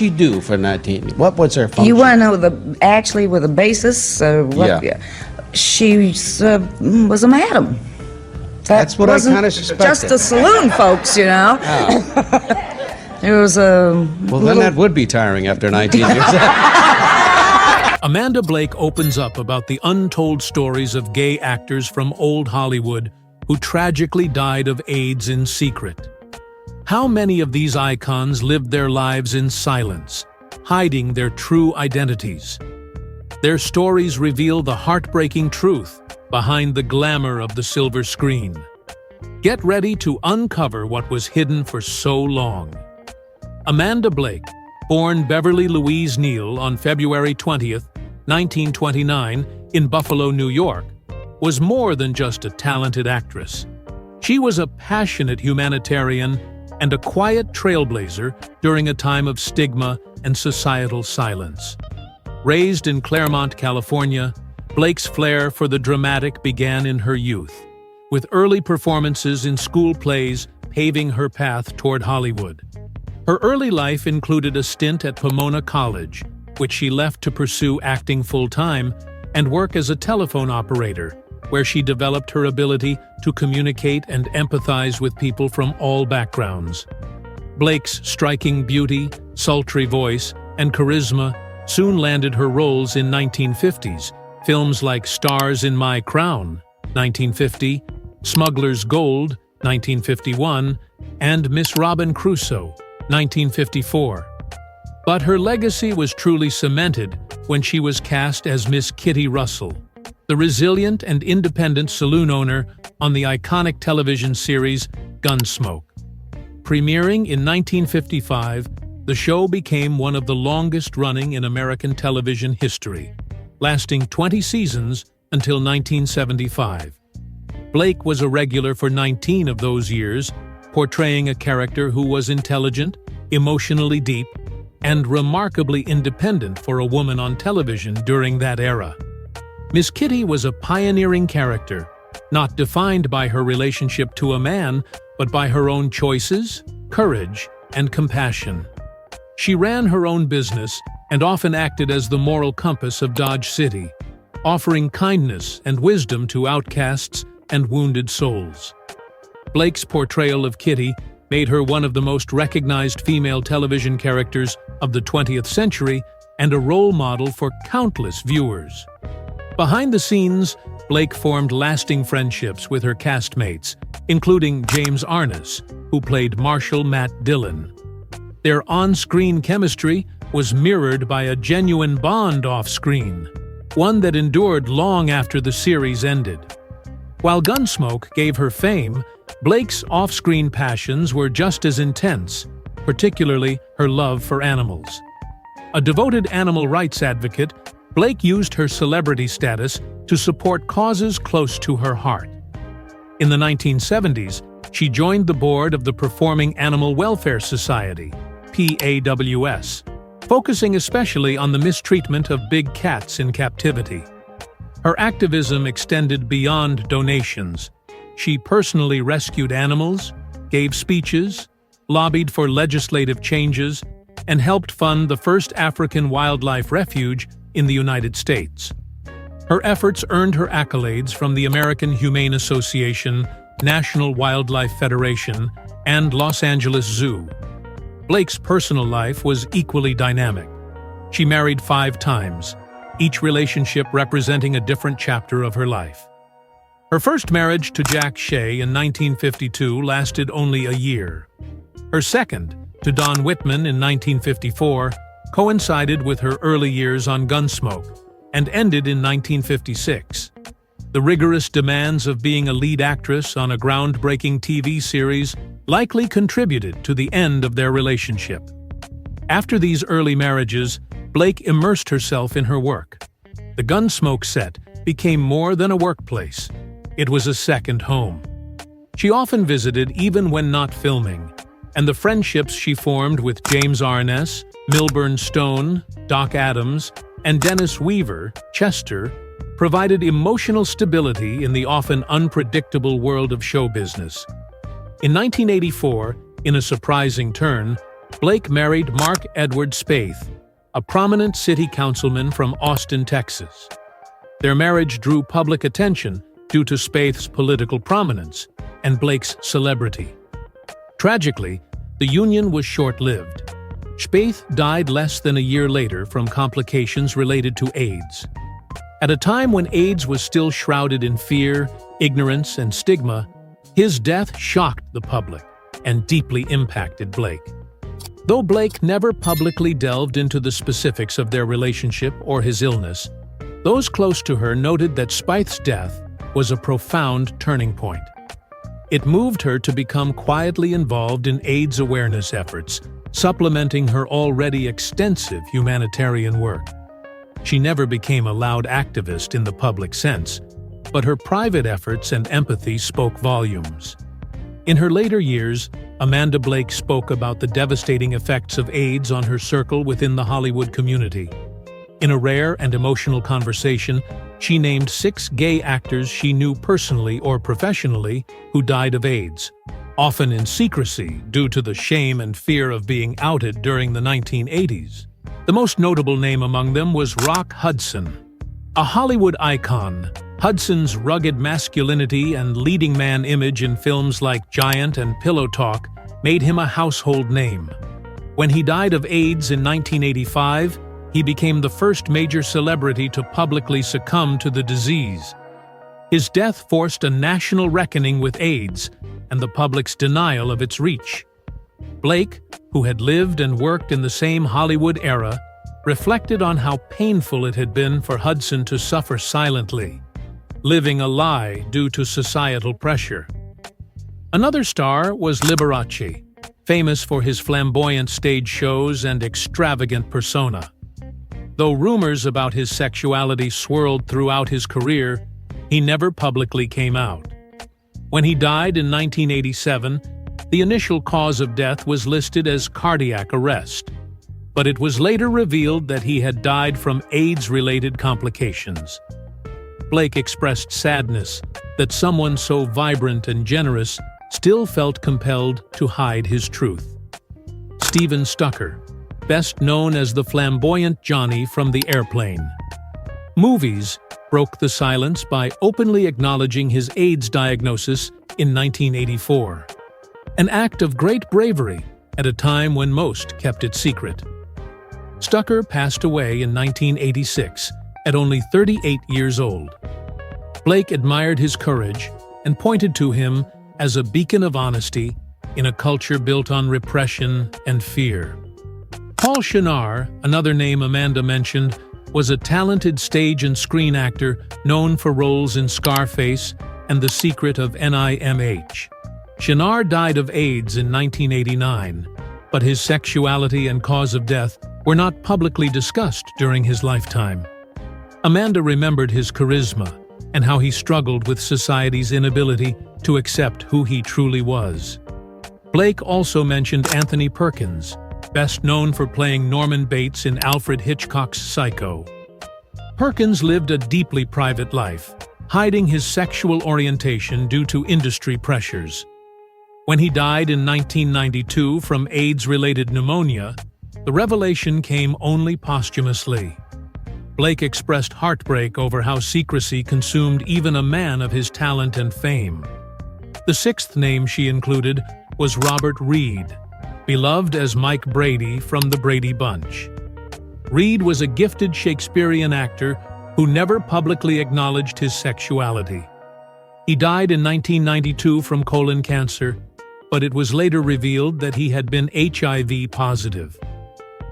she do for 19? What was her function? You want to know with the basis? Yeah. She was a madam. That's what I wasn't kind of suspected. just a saloon, folks, you know. Oh. It was a Well, then that would be tiring after 19 years. Amanda Blake opens up about the untold stories of gay actors from old Hollywood who tragically died of AIDS in secret. How many of these icons lived their lives in silence, hiding their true identities? Their stories reveal the heartbreaking truth behind the glamour of the silver screen. Get ready to uncover what was hidden for so long. Amanda Blake, born Beverly Louise Neal on February 20th, 1929, in Buffalo, New York, was more than just a talented actress. She was a passionate humanitarian and a quiet trailblazer during a time of stigma and societal silence. Raised in Claremont, California, Blake's flair for the dramatic began in her youth, with early performances in school plays paving her path toward Hollywood. Her early life included a stint at Pomona College, which she left to pursue acting full-time and work as a telephone operator, where she developed her ability to communicate and empathize with people from all backgrounds. Blake's striking beauty, sultry voice, and charisma soon landed her roles in 1950s films like Stars in My Crown, 1950, Smuggler's Gold, 1951, and Miss Robin Crusoe, 1954. But her legacy was truly cemented when she was cast as Miss Kitty Russell, the resilient and independent saloon owner on the iconic television series Gunsmoke. Premiering in 1955, the show became one of the longest-running in American television history, lasting 20 seasons until 1975. Blake was a regular for 19 of those years, portraying a character who was intelligent, emotionally deep, and remarkably independent for a woman on television during that era. Miss Kitty was a pioneering character, not defined by her relationship to a man, but by her own choices, courage, and compassion. She ran her own business and often acted as the moral compass of Dodge City, offering kindness and wisdom to outcasts and wounded souls. Blake's portrayal of Kitty made her one of the most recognized female television characters of the 20th century and a role model for countless viewers. Behind the scenes, Blake formed lasting friendships with her castmates, including James Arness, who played Marshal Matt Dillon. Their on-screen chemistry was mirrored by a genuine bond off-screen, one that endured long after the series ended. While Gunsmoke gave her fame, Blake's off-screen passions were just as intense, particularly her love for animals. A devoted animal rights advocate, Blake used her celebrity status to support causes close to her heart. In the 1970s, she joined the board of the Performing Animal Welfare Society, PAWS, focusing especially on the mistreatment of big cats in captivity. Her activism extended beyond donations. She personally rescued animals, gave speeches, lobbied for legislative changes, and helped fund the first African wildlife refuge in the United States. Her efforts earned her accolades from the American Humane Association, National Wildlife Federation, and Los Angeles Zoo. Blake's personal life was equally dynamic. She married 5 times, each relationship representing a different chapter of her life. Her first marriage to Jack Shea in 1952 lasted only a year. Her second, to Don Whitman in 1954, coincided with her early years on Gunsmoke and ended in 1956. The rigorous demands of being a lead actress on a groundbreaking TV series likely contributed to the end of their relationship. After these early marriages, Blake immersed herself in her work. The Gunsmoke set became more than a workplace. It was a second home. She often visited even when not filming, and the friendships she formed with James Arness, Milburn Stone, Doc Adams, and Dennis Weaver, Chester, provided emotional stability in the often unpredictable world of show business. In 1984, in a surprising turn, Blake married Mark Edward Spaeth, a prominent city councilman from Austin, Texas. Their marriage drew public attention due to Spaeth's political prominence and Blake's celebrity. Tragically, the union was short-lived. Spaeth died less than a year later from complications related to AIDS. At a time when AIDS was still shrouded in fear, ignorance, and stigma, his death shocked the public and deeply impacted Blake. Though Blake never publicly delved into the specifics of their relationship or his illness, those close to her noted that Spaeth's death was a profound turning point. It moved her to become quietly involved in AIDS awareness efforts, supplementing her already extensive humanitarian work. She never became a loud activist in the public sense, but her private efforts and empathy spoke volumes. In her later years, Amanda Blake spoke about the devastating effects of AIDS on her circle within the Hollywood community. In a rare and emotional conversation, she named 6 gay actors she knew personally or professionally who died of AIDS, often in secrecy due to the shame and fear of being outed during the 1980s. The most notable name among them was Rock Hudson. A Hollywood icon, Hudson's rugged masculinity and leading man image in films like Giant and Pillow Talk made him a household name. When he died of AIDS in 1985, he became the first major celebrity to publicly succumb to the disease. His death forced a national reckoning with AIDS and the public's denial of its reach. Blake, who had lived and worked in the same Hollywood era, reflected on how painful it had been for Hudson to suffer silently, living a lie due to societal pressure. Another star was Liberace, famous for his flamboyant stage shows and extravagant persona. Though rumors about his sexuality swirled throughout his career, he never publicly came out. When he died in 1987, the initial cause of death was listed as cardiac arrest, but it was later revealed that he had died from AIDS-related complications. Blake expressed sadness that someone so vibrant and generous still felt compelled to hide his truth. Steven Stucker, best known as the flamboyant Johnny from The Airplane. Movies broke the silence by openly acknowledging his AIDS diagnosis in 1984. An act of great bravery at a time when most kept it secret. Stucker passed away in 1986 at only 38 years old. Blake admired his courage and pointed to him as a beacon of honesty in a culture built on repression and fear. Paul Shinar, another name Amanda mentioned, was a talented stage and screen actor known for roles in Scarface and The Secret of NIMH. Shinar died of AIDS in 1989, but his sexuality and cause of death were not publicly discussed during his lifetime. Amanda remembered his charisma and how he struggled with society's inability to accept who he truly was. Blake also mentioned Anthony Perkins, best known for playing Norman Bates in Alfred Hitchcock's Psycho. Perkins lived a deeply private life, hiding his sexual orientation due to industry pressures. When he died in 1992 from AIDS-related pneumonia, the revelation came only posthumously. Blake expressed heartbreak over how secrecy consumed even a man of his talent and fame. The 6th name she included was Robert Reed, beloved as Mike Brady from the Brady Bunch. Reed was a gifted Shakespearean actor who never publicly acknowledged his sexuality. He died in 1992 from colon cancer, but it was later revealed that he had been HIV positive.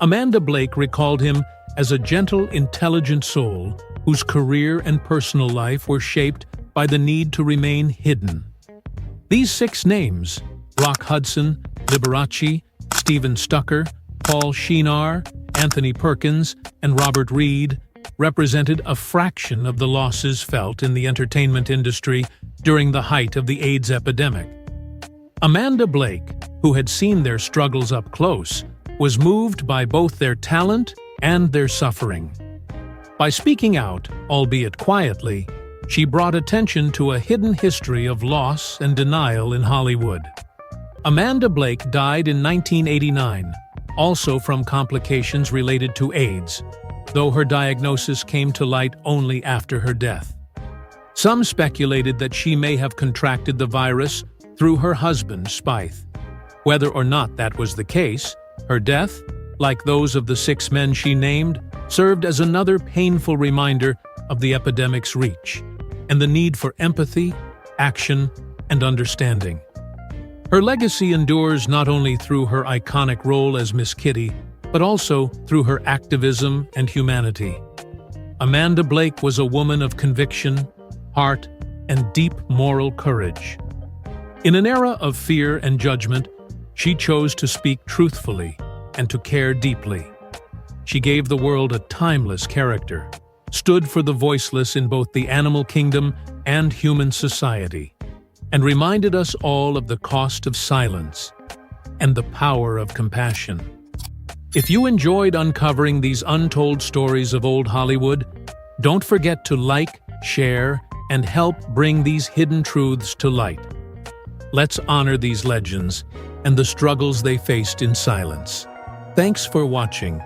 Amanda Blake recalled him as a gentle, intelligent soul whose career and personal life were shaped by the need to remain hidden. These 6 names, Rock Hudson, Liberace, Steven Stucker, Paul Shinar, Anthony Perkins, and Robert Reed, represented a fraction of the losses felt in the entertainment industry during the height of the AIDS epidemic. Amanda Blake, who had seen their struggles up close, was moved by both their talent and their suffering. By speaking out, albeit quietly, she brought attention to a hidden history of loss and denial in Hollywood. Amanda Blake died in 1989, also from complications related to AIDS, though her diagnosis came to light only after her death. Some speculated that she may have contracted the virus through her husband, Spythe. Whether or not that was the case, her death, like those of the 6 men she named, served as another painful reminder of the epidemic's reach and the need for empathy, action, and understanding. Her legacy endures not only through her iconic role as Miss Kitty, but also through her activism and humanity. Amanda Blake was a woman of conviction, heart, and deep moral courage. In an era of fear and judgment, she chose to speak truthfully and to care deeply. She gave the world a timeless character, stood for the voiceless in both the animal kingdom and human society, and reminded us all of the cost of silence and the power of compassion. If you enjoyed uncovering these untold stories of old Hollywood, don't forget to like, share, and help bring these hidden truths to light. Let's honor these legends and the struggles they faced in silence. Thanks for watching.